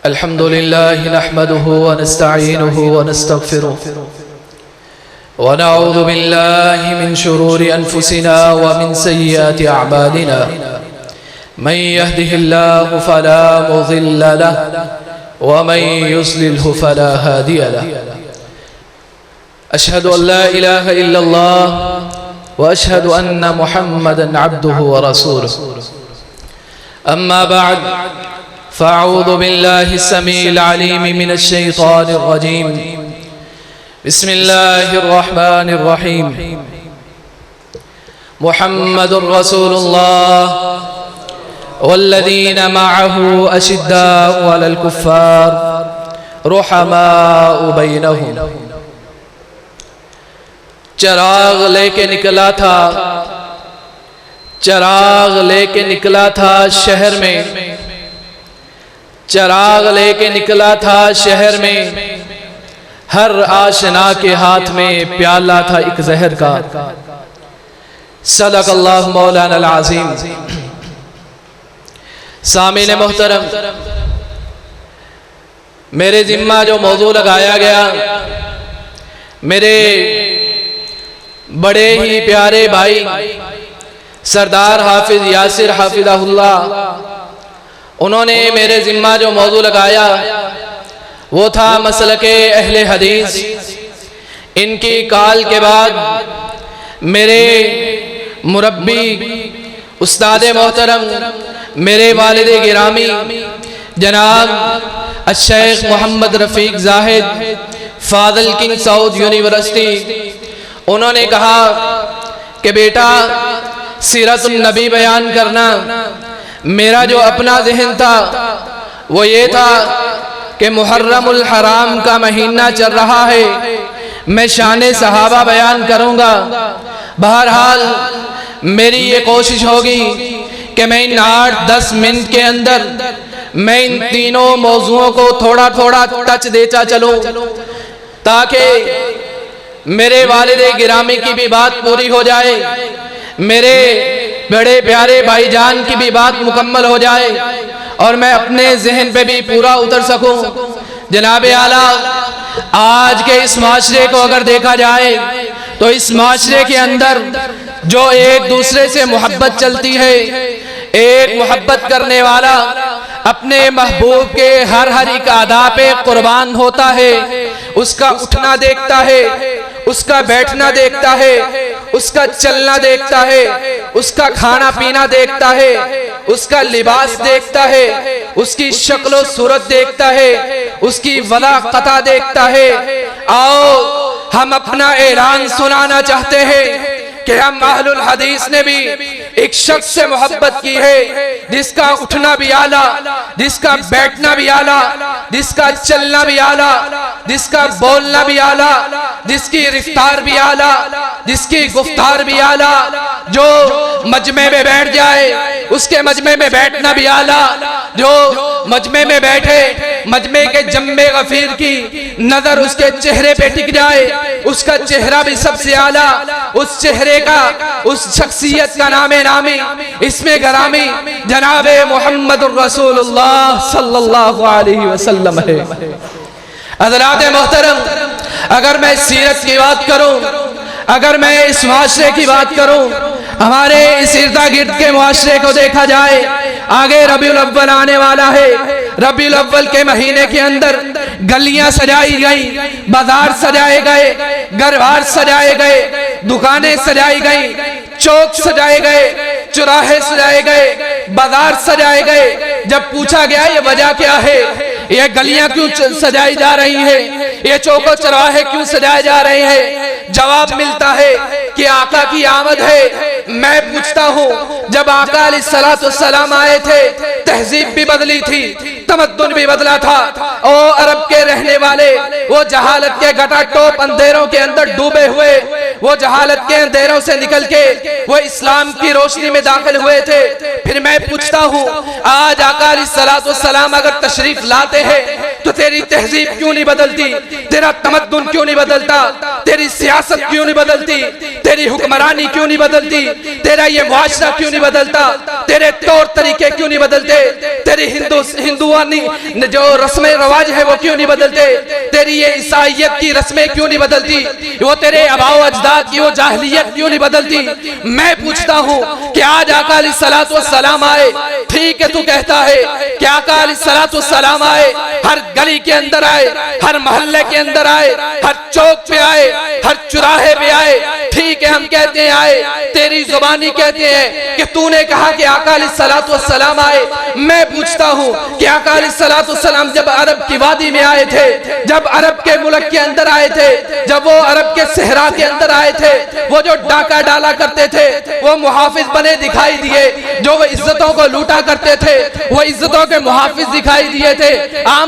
अल्हम्दुलिल्लाह नहमदुहु व नस्तईनुहु व नस्तगफिरुहु व नऊज़ु बिल्लाहि मिन शुरूरि अनफुसिना व मिन सय्यिआति अअमालिना मन यहदिहिल्लाहु फला मुज़िल्ल लहु व मन युज़लिल्हु फला हादिय लहु अशहदु अन ला इलाहा इल्लल्लाह व अशहदु अन्ना मुहम्मदन अब्दुहु व रसूलुहु अम्मा बाद फ़अऊज़ु बिल्लाहि समीइल अलीम मिनश शैतानिर रजीम बिस्मिल्लाहिर रहमानिर रहीम मुहम्मदुर रसूलुल्लाह वल्लज़ीना मअहु अशिद्दाउ अलल कुफ़्फ़ार रुहमाउ बैनहुम। चिराग लेके निकला था शहर में, चिराग लेके निकला था शहर में, हर आशना के हाथ में प्याला था एक जहर का। सदक़ल्लाहु मौलाना अज़ीम। सामीन मोहतरम, मेरे जिम्मा जो मौजू लगाया गया, मेरे बड़े ही प्यारे भाई सरदार हाफिज यासिर हाफिज़हुल्लाह, उन्होंने मेरे जिम्मा जो मौजू लगाया वो था मसलके अहले हदीस। इनकी काल के बाद मेरे मुरब्बी उस्ताद मोहतरम, मेरे वालिद गिरामी जनाब शेख मोहम्मद रफ़ीक Zahid Fazil king south university, उन्होंने कहा कि बेटा सीरतुन नबी बयान करना। मेरा जो अपना जहन था वो ये था कि मुहर्रमुल हराम का महीना चल रहा है, मैं शाने सहाबा बयान करूँगा। बहरहाल मेरी ये कोशिश होगी कि मैं इन 8-10 मिनट के अंदर मैं इन तीनों मौज़ुओं को थोड़ा थोड़ा टच देता चलूँ, ताकि मेरे वालिद गिरामी की भी बात पूरी हो जाए, मेरे बड़े प्यारे भाईजान की भी बात मुकम्मल हो जाए और मैं अपने जहन पे भी पूरा उतर सकूं। जनाबे आला, आज के इस माशरे को अगर देखा जाए तो इस माशरे के अंदर जो एक दूसरे से मोहब्बत चलती है, एक मोहब्बत करने वाला अपने महबूब के हर एक अदा पे कुर्बान होता है, उसका उठना देखता है, उसका बैठना देखता है, उसका चलना देखता है, उसका खाना पीना देखता है, उसका लिबास देखता है, उसकी शक्ल सूरत देखता है, उसकी वलाक़ता देखता है। आओ हम अपना ऐलान सुनाना चाहते हैं कि हम अहलुल हदीस ने भी एक शख्स से मोहब्बत की है जिसका उठना भी आला, जिसका बैठना भी आला, जिसका चलना भी आला, जिसका बोलना भी आला, जिसकी रफ्तार भी आला, जिसकी गुफ्तार भी आला, जो मजमे में बैठ जाए उसके मजमे में बैठना भी आला, जो मजमे में बैठे मजमे के जम्मे गफीर की नजर उसके चेहरे पे टिक जाए, उसका चेहरा भी सबसे आला, उस चेहरे का, उस शख्सियत का नामे नामी इसमें गरामी जनाबे मुहम्मदुर रसूलुल्लाह सल्लल्लाहु अलैहि वसल्लम है। हज़रात मोहतरम, अगर मैं सीरत की बात करूं, अगर मैं इस मुआशरे की बात करूं, हमारे इस इर्दा गिर्द के मुआशरे को देखा जाए, आगे रबीउल अव्वल आने वाला है। रबीउल अव्वल के महीने के अंदर गलियां सजाई गई, बाजार सजाए गए, घरबार सजाए गए, दुकानें सजाई गई, चौक सजाए गए, चौराहे सजाए गए, बाजार सजाए गए। जब पूछा गया ये वजह क्या है, ये गलियां क्यों सजाई जा रही है, ये चौको चौराहे क्यों सजाए जा रहे हैं, जवाब मिलता है कि आका की आमद है। मैं पूछता हूँ, जब आका अलैहिस्सलाम आए थे तहजीब भी बदली थी, तमद्दुन भी बदला था। ओ अरब के रहने वाले वो जहालत के घटाटोप अंधेरों के अंदर डूबे हुए, वो जहालत के अंधेरों से निकल के वो इस्लाम की रोशनी में दाखिल हुए थे। फिर मैं पूछता हूँ, आज आका अलैहिस्सलाम अगर तशरीफ लाते हैं तो तेरी तहजीब क्यों नहीं बदलती, तेरा तमद्दुन क्यों नहीं बदलता, तेरी सियासत क्यों नहीं बदलती, तेरी हुक्मरानी क्यों नहीं बदलती, तेरा ये मुआशरा क्यों नहीं बदलता, तेरे तौर तरीके क्यों नहीं बदलते, तेरी हिंदुआनी जो रस्में रवाज है वो क्यों नहीं बदलते, तेरी ये ईसाइयत की रस्में क्यों नहीं बदलती, वो तेरे आबाओ अजदाद की वो जाहिलियत क्यों नहीं बदलती। मैं पूछता हूँ कि आज आका अलैहिस्सलातु वस्सलाम आए, ठीक है तू कहता है कि आका अलैहिस्सलातु वस्सलाम आए, हर गली के अंदर आए, हर मोहल्ले के अंदर आए, हर चौक पे आए, हर चुराहे पे आए, ठीक है हम कहते हैं आए, तेरी जुबानी कहते हैं कि तूने कहा कि आका अलैहिस्सलातु वस्सलाम आए। मैं पूछता हूँ कि आका अलैहिस्सलातु वस्सलाम जब अरब की वादी में आए थे, जब अरब के मुल्क के अंदर आए थे, जब वो अरब के सहरा के अंदर आए थे, वो जो डाका डाला करते थे वो मुहाफिज बने दिखाई दिए, जो वो इज्जतों को लूटा करते थे वो इज्जतों के मुहाफिज दिखाई दिए थे।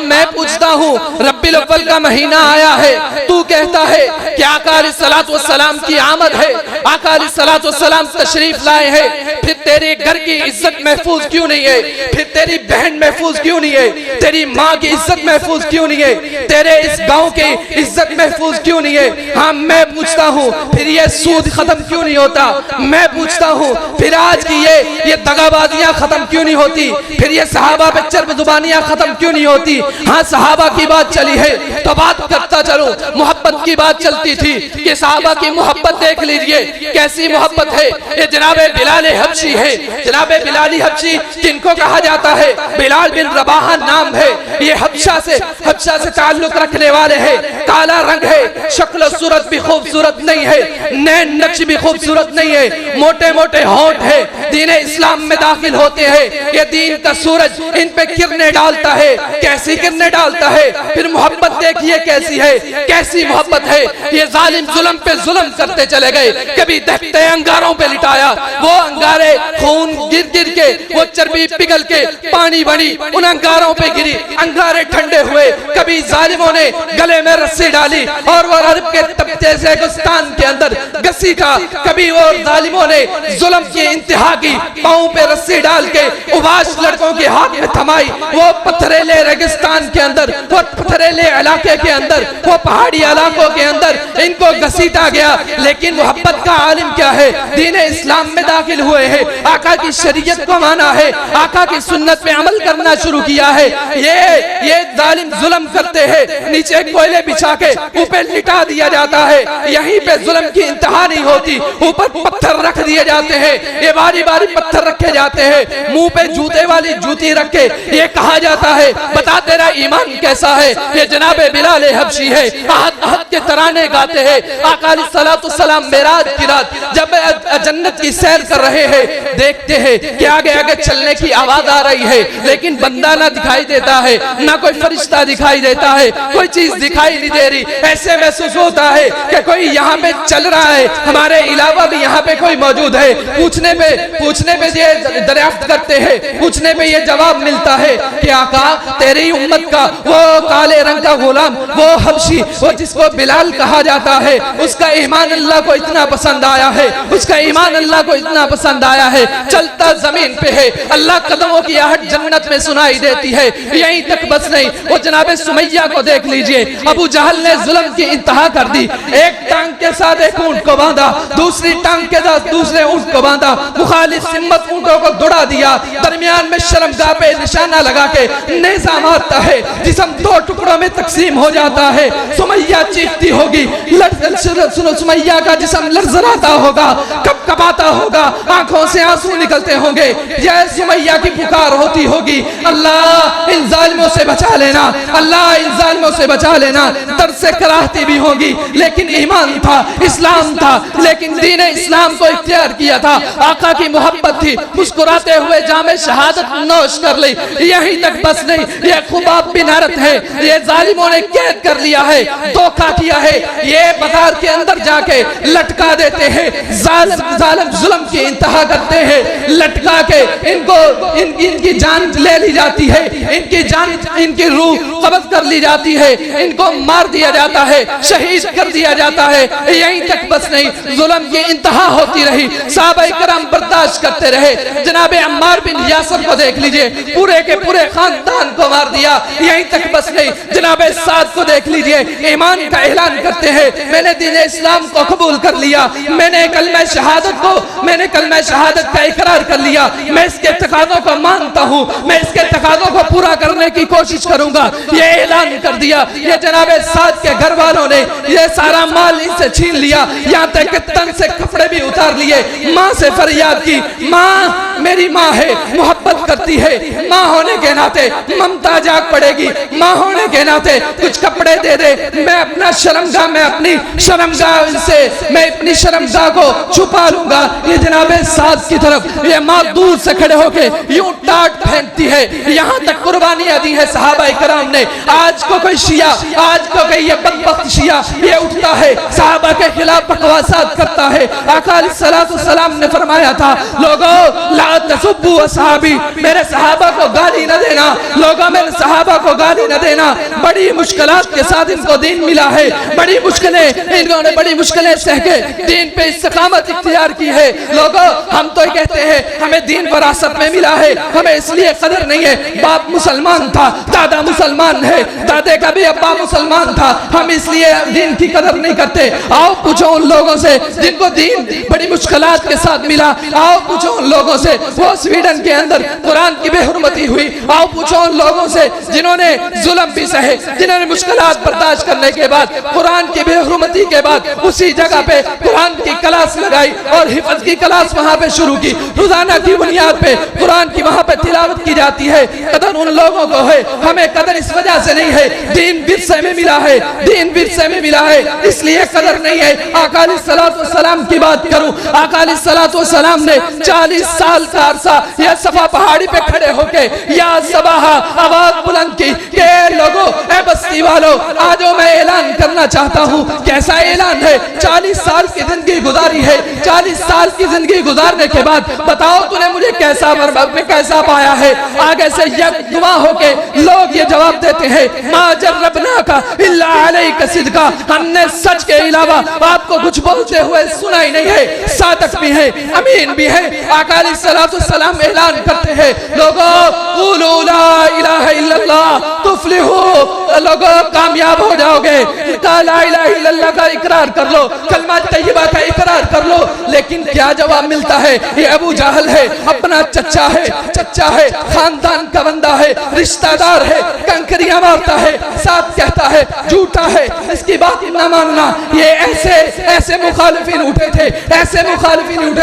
मैं पूछता हूँ रब्बिल अव्वल का महीना आया है, तू कहता है कि आका अलैहिस्सलातु वस्सलाम की आमद है, आका अलैहिस्सलातु वस्सलाम तशरीफ लाए हैं, फिर तेरे घर की इज्जत महफूज क्यों नहीं है, फिर तेरी बहन महफूज क्यों नहीं है, तेरी माँ की इज्जत महफूज क्यों नहीं है, तेरे इस गांव की इज्जत महफूज क्यों नहीं है। हाँ मैं पूछता हूँ फिर ये सूद खत्म क्यों नहीं होता, मैं पूछता हूँ फिर आज की ये दगाबाजियां खत्म क्यों नहीं होती, फिर ये सहाबा पे चर्बजुबानियां खत्म क्यों नहीं होती। हाँ सहाबा की बात चली है तो बात करता चलो, मोहब्बत की बात चलती थी कि सहाबा की मोहब्बत देख लीजिए कैसी मोहब्बत है। ये जनाबे बिलाल हबशी है, जनाबे बिलाल हबशी जिनको कहा जाता है बिलाल बिन रबाह नाम है, ये हबशा से ताल्लुक रखने वाले हैं, काला रंग है, शक्ल सूरत भी खूबसूरत नहीं है, नैन नक्श भी खूबसूरत नहीं है, मोटे मोटे होंठ है, दीन इस्लाम में दाखिल होते हैं, ये दीन का सूरज इन पे किरणें डालता है, कैसी किरणें डालता है। फिर मोहब्बत देखिए कैसी है, कैसी मोहब्बत है। ये जालिम जुल्म पे जुल्म करते चले गए, कभी दहते अंगारों पे लिटाया, वो अंगारे खून गिर गिर के, वो चर्बी पिघल के पानी बनी, उन अंगारों पे गिरी, अंगारे ठंडे हुए। कभी जालिमों ने गले में रस्सी डाली और वो अरब के तबके से गुस्तान के अंदर घसीटा, कभी वो जालिमों ने जुल्म की इंतहा की, पांव पे रस्सी डाल के उबाश लड़कों के हाथ में थमाई, वो पथरेले रेगिस्तान के अंदर, वो पथरेले इलाके के अंदर, वो पहाड़ी इलाकों के अंदर इनको घसीटा गया। लेकिन मोहब्बत का आलिम क्या है, दीन इस्लाम में दाखिल हुए हैं, आका की शरीयत को माना है, आका की सुन्नत पे अमल करना शुरू किया है। ये जालिम जुल्म करते हैं, नीचे कोयले बिछा के ऊपर लिटा दिया जाता है, यहीं पे जुल्म की इंतहा नहीं होती, ऊपर पत्थर रख दिए जाते हैं, ये बारी बारी पत्थर रखे जाते हैं, मुंह पे जूते वाली जूती रख के ये कहा जाता है बता तेरा ईमान कैसा है। ये जनाबे बिलाल हबशी है, आहद आहद के तराने गाते हैं। आका अलैहिस्सलातु वस्सलाम मेराज की रात जब जन्नत की सैर कर रहे हैं, देखते हैं कि आगे आगे चलने की आवाज आ रही है, लेकिन बंदा ना दिखाई देता है, ना कोई फरिश्ता दिखाई देता है, कोई चीज दिखाई नहीं दे रही। ऐसे महसूस होता है कि कोई यहाँ पे चल रहा है, हमारे अलावा भी यहाँ पे कोई मौजूद है। पूछने पे ये दरियाफ्त करते हैं, पूछने पे ये जवाब मिलता है कि आका तेरी उम्मत का वो काले रंग का गुलाम, वो हबशी, वो जिसको बिलाल कहा जाता है, उसका ईमान अल्लाह को इतना पसंद आया है, उसका ईमान अल्लाह को इतना पसंद आया है, चलता जमीन पे है, अल्लाह कदमों की आहट जन्नत में सुनाई देती है। यहीं तक बस नहीं, वो जनाबे सुमैया को देख लीजिए, अबू जहल ने जुल्म की इंतहा कर दी, एक टांग के साथ एक ऊंट को बांधा, दूसरी टांग के साथ दूसरे ऊंट को बांधा, मुखालिफ सिम्मत ऊंटों को दौड़ा दिया, दरमियान में शर्मगाह पे निशाना लगा के नेज़ा मारता है, जिस्म दो टुकड़ों में तकसीम हो जाता है। सुमैया चीखती होगी, सुनो सुमैया का जिस्म लरजराता होगा, कपकपाता होगा, आंखों से आंसू निकलते होंगे, यह सुमैया की पुकार होती होगी, अल्लाह इन जालिमों से बचा लेना, अल्लाह इन जालिमों से बचा लेना। दर्द से कराहती भी होगी, लेकिन ईमान था, इस्लाम था, लेकिन दीन इस्लाम को इख्तियार किया था, आका की मोहब्बत थी, मुस्कुराते हुए जामे शहादत नोश कर ली। यहीं तक बस नहीं, ये खुबाब बिनारत है, ये जालिमों ने कैद कर लिया है, धोखा किया है, ये बाजार के अंदर जाके लटका देते हैं, जालिम जुल्म की इंतहा करते हैं, लटका के इनकी जान ले ली जाती है, इनकी रूह कब्ज कर ली जाती है, इनको मार दिया जाता है, शहीद कर दिया जाता है। यहीं तक बस नहीं, जुल्म की इंतहा होती रही, सहाबाए किराम बर्दाश्त करते रहे। जनाबे अम्मार बिन यासर को देख लीजिए, पूरे के पूरे खानदान को मार दिया। यहीं तक बस नहीं, जनाब साद को देख लीजिए, ईमान का ऐलान करते हैं, मैंने दीन इस्लाम को कबूल कर लिया, मैंने कलमा शहादत का इकरार कर लिया, मैं इसके तकाज़ों को मानता हूँ, मैं इसके तकाज़ों को पूरा करने की कोशिश करूंगा, ये ऐलान कर दिया। ये जनाब साद के घर वालों ने ये सारा माल इनसे छीन लिया, यहाँ तक कि तन से कपड़े भी उतार लिए। माँ से फरियाद की, माँ मेरी माँ है, मोहब्बत करती है, माँ होने के नाते ममता जाग पड़ेगी, माँ होने के नाते कुछ कपड़े दे दे, मैं अपना शर्मगाह, मैं अपनी शर्मगाह से मैं अपनी शर्मगाह को छुपा लूंगा। ये जनाब साद की तरफ ये माँ दूर से खड़े होके यूं टाट फेंकती है, यहाँ तक कुर्बानियां दी है सहाबा इकराम ने। आज को कोई शिया, आज को कोई ये बदबख्त शिया ये उठता है, सहाबा के खिलाफ बकवासात करता है। आका अलैहिस्सलातु वस्सलाम ने फरमाया था, लोगों ला तसुब्बु असहाबी, मेरे सहाबा को गाली न देना, लोगों मेरे सहाबा को गाली न देना। बड़ी मुश्किलात के साथ इनको दीन मिला है, बड़ी मुश्किलें इन्होंने बड़ी मुश्किलें सह के दीन पे इस्तिकामत इख्तियार की है। लोगों हम तो कहते हैं हमें दीन विरासत में मिला है, हमें इसलिए कदर नहीं है, बाप मुसलमान था, दादा मुसलमान है, दादे का भी अब्बा मुसलमान था, हम इसलिए दीन की कदर नहीं करते। आओ पूछो उन लोगों से जिनको दीन बड़ी मुश्किलात के साथ मिला, आओ पूछो उन लोगों से वो स्वीडन के अंदर कुरान की बेहुरमती हुई, आओ पूछो उन लोगों से जिन्होंने जुल्म भी सहे, जिन्होंने मुश्किलात बर्दाश्त करने के बाद कुरान की बेहुरमती के बाद उसी जगह पे कुरान की क्लास लगाई और हिफ्ज की क्लास वहाँ पे शुरू की, रोजाना की बुनियाद पे कुरान की वहाँ पे तिलावत की जाती है। कदर उन लोगों को है, हमें कदर इस वजह से नहीं है, दीन विरसे में मिला है, दीन विरसे में मिला है, इसलिए कदर नहीं है। आका अलैहिस्सलातु वस्सलाम की बात करूं, आका अलैहिस्सलातु वस्सलाम ने 40 साल का अरसा यह सफा पहाड़ी पे खड़े होके या सबाहा आवाज बुलंद की के लोगों ए बस्ती वालों आज मैं ऐलान करना चाहता हूँ। कैसा ऐलान है? 40 साल की जिंदगी गुजारी है, 40 साल की जिंदगी गुजारने के बाद बताओ तूने मुझे कैसा कैसा पाया है? आगे से यकजुमा होके लोग ये जवाब देते हैं, मा जर्रबना का इल्ला अलैका सिद्का, हमने सच के अलावा आपको कुछ बोलते हुए सुना ही नहीं है। सादक भी है, अमीन भी है। आका अलैहिस्सलातु वस्सलाम ऐलान करते हैं, लोगों क़ूलू ला इलाहा इल्लल्लाह तुफ्लिहू, लोगों कामयाब हो जाओगे। ला इलाहा इल्लल्लाह का इकरार कर लो, कलमा तय्यबा का इकरार कर लो। लेकिन क्या जवाब मिलता है? ये अबू जहल है, अपना चच्चा है, खानदान का बंदा है, रिश्तेदार है, कंकरियां मारता है, साथ कहता है झूठा है, इसकी बात न मानना। ये ऐसे मुखालिफिन उठे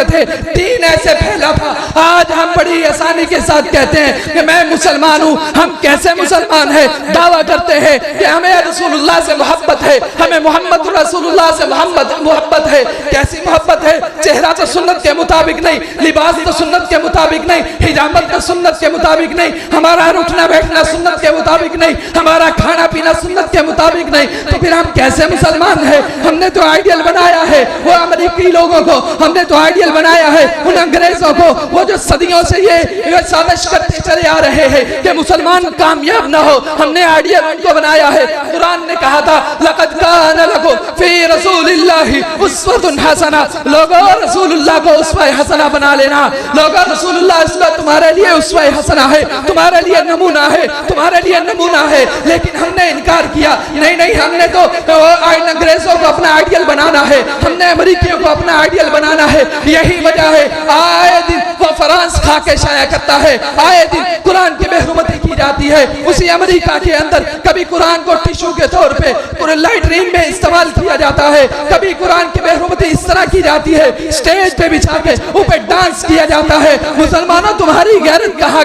थे, दीन ऐसे फैला था। आज हम बड़ी आसानी के साथ कहते हैं कि मैं मुसलमान हूँ। हम कैसे मुसलमान हैं? दावा करते हैं कि हमें रसूलुल्लाह से मोहब्बत है, हमें मोहम्मद रसूलुल्लाह से मोहब्बत है। कैसी मोहब्बत है? चेहरा तो सुन्नत के मुताबिक नहीं, लिबास तो सुन्नत के मुताबिक नहीं, हिजामत तो सुन्नत के मुताबिक नहीं, हमारा उठना बैठना सुन्नत के मुताबिक नहीं, हमारा खाना पीना सुन्नत के मुताबिक नहीं। तो फिर हम कैसे मुसलमान हैं? हमने तो आइडियल बनाया है वो अमेरिकी लोगों को, हमने तो आइडियल बनाया है उन अंग्रेजों को, वो जो सदियों से ये साजिश करते चले आ रहे हैं कि मुसलमान कामयाब ना हो। हमने आइडियल उनको बनाया है। कुरान ने कहा था लक़द कान लकुम फी रसूलिल्लाहि उस्वतुन हसना, लोगों रसूलुल्लाह को उसवा हसना बना लेना। लोगों रसूलुल्लाह तुम्हारे लिए उसवा हसना है, तुम्हारे लिए नमूना है, तुम्हारे लिए नमूना है। लेकिन हमने इनकार किया, नहीं हमने तो अंग्रेजों को अपना आइडियल बनाना है, हमने अमेरिकियों को अपना आइडियल बनाना है। यही वजह है आए दिन वो फ्रांस खा के शाया करता है, आए दिन कुरान की बेहुरमती की जाती है। उसी अमेरिका के अंदर कभी कुरान को टिश्यू के तौर पे लाइटरिन में इस्तेमाल किया जाता है, कभी कुरान की बेहुरमती इस तरह की जाती है, स्टेज पे बिछा के ऊपर डांस किया जाता है। मुसलमानों तुम्हारी गैरत कहाँ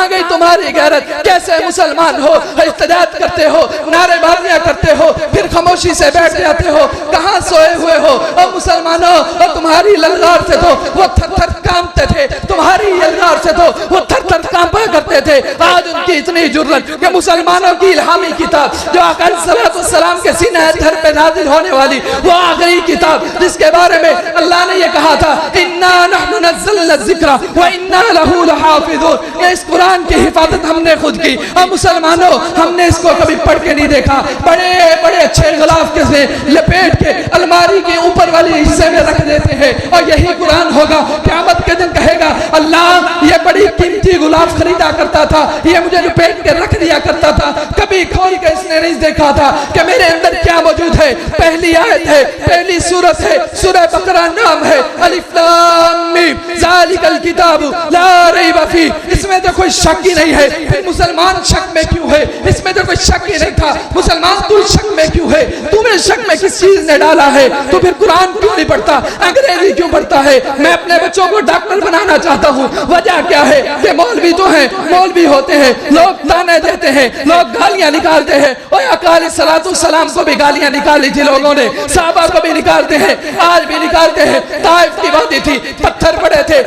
गई तुम्हारी गैरत? कैसे मुसलमान हो, इस्तेजाज करते हो, नारेबाजियां करते हो, फिर खामोशी से बैठ जाते हो, कहाँ सोए हुए हो? और मुसलमानों और तुम्हारी ललकार से तो वो थर-थर कांपते थे, तुम्हारी ललकार से तो वो थर-थर कांपा करते थे। आज उनकी इतनी जुर्रत कि मुसलमानों की इल्हामी किताब जो आका सल्लल्लाहु अलैहि वसल्लम के सीने धर पे नाजिल होने वाली वो आखिरी किताब जिसके बारे में अल्लाह ने ये कहा था इन्ना नहनु नज़्ज़लना ज़िक्रा व इन्ना लहू लहाफ़िज़ून, इस कुरान की हिफाजत हमने खुद की। और मुसलमानों हमने इसको कभी पढ़ के नहीं देखा, बड़े बड़े अच्छे गिलाफ के से लपेट के अलमारी के ऊपर वाले हिस्से में रख देते हैं। और यही कुरान होगा क़यामत के दिन कहेगा अल्लाह ये बड़ी कीमती गुलाब खरीदा करता था, ये मुझे लपेट के रख दिया करता था, कभी खोल के इसने नहीं देखा था कि मेरे अंदर क्या मौजूद है। पहली आयत है, पहली सूरत है, सूरह बकरा नाम है, अलिफ लाम मीम, ज़ालिकल किताबु ला रैब फीह। इसमें तो कोई शक ही नहीं है, फिर मुसलमान शक में क्यों है? इसमें तो कोई शक ही नहीं था, मुसलमान तू शक में क्यों है? तुम्हें शक में किस चीज ने डाला है? तो फिर कुरान क्यों नहीं पढ़ता, अंग्रेजी क्यों पढ़ता है? मैं अपने बच्चों को डॉक्टर बनाना चाहता हूँ। वजह क्या है कि मौलवी तो हैं, मौलवी होते हैं, लोग ताने देते हैं, लोग गालियां निकालते हैं। और अकाल सलातो सलाम को भी गालियां निकाली थी लोगों ने, साहबा को भी निकालते हैं, आज भी निकालते हैं। ताइफ की वादी थी, पत्थर पड़े थे,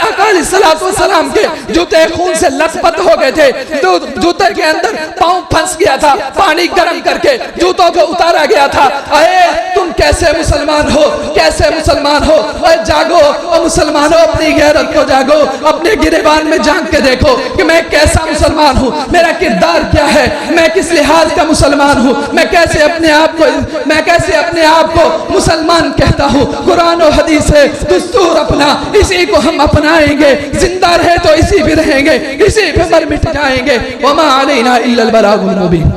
अकाल सलातो सलाम के जूते खून से लथपथ हो गए थे, जूते के अंदर पांव फंस गया था, पानी गर्म करके जूतों को उतारा गया था। अरे तुम कैसे मुसलमान हो, कैसे मुसलमान हो? और जागो और मुसलमानों, अपनी गैरत को जागो, अपने गिरेबान में झांक के देखो कि मैं कैसा मुसलमान हूँ, मेरा किरदार क्या है, मैं किस लिहाज का मुसलमान हूँ, मैं कैसे अपने आप को मुसलमान कहता हूँ। कुरान और हदीस है दस्तूर अपना, इसी को हम अपनाएंगे, जिंदा रहे तो इसी पे रहेंगे, इसी पे मर मिट जाएंगे। वमा अलैना इल्लल बलागुल मुबीन।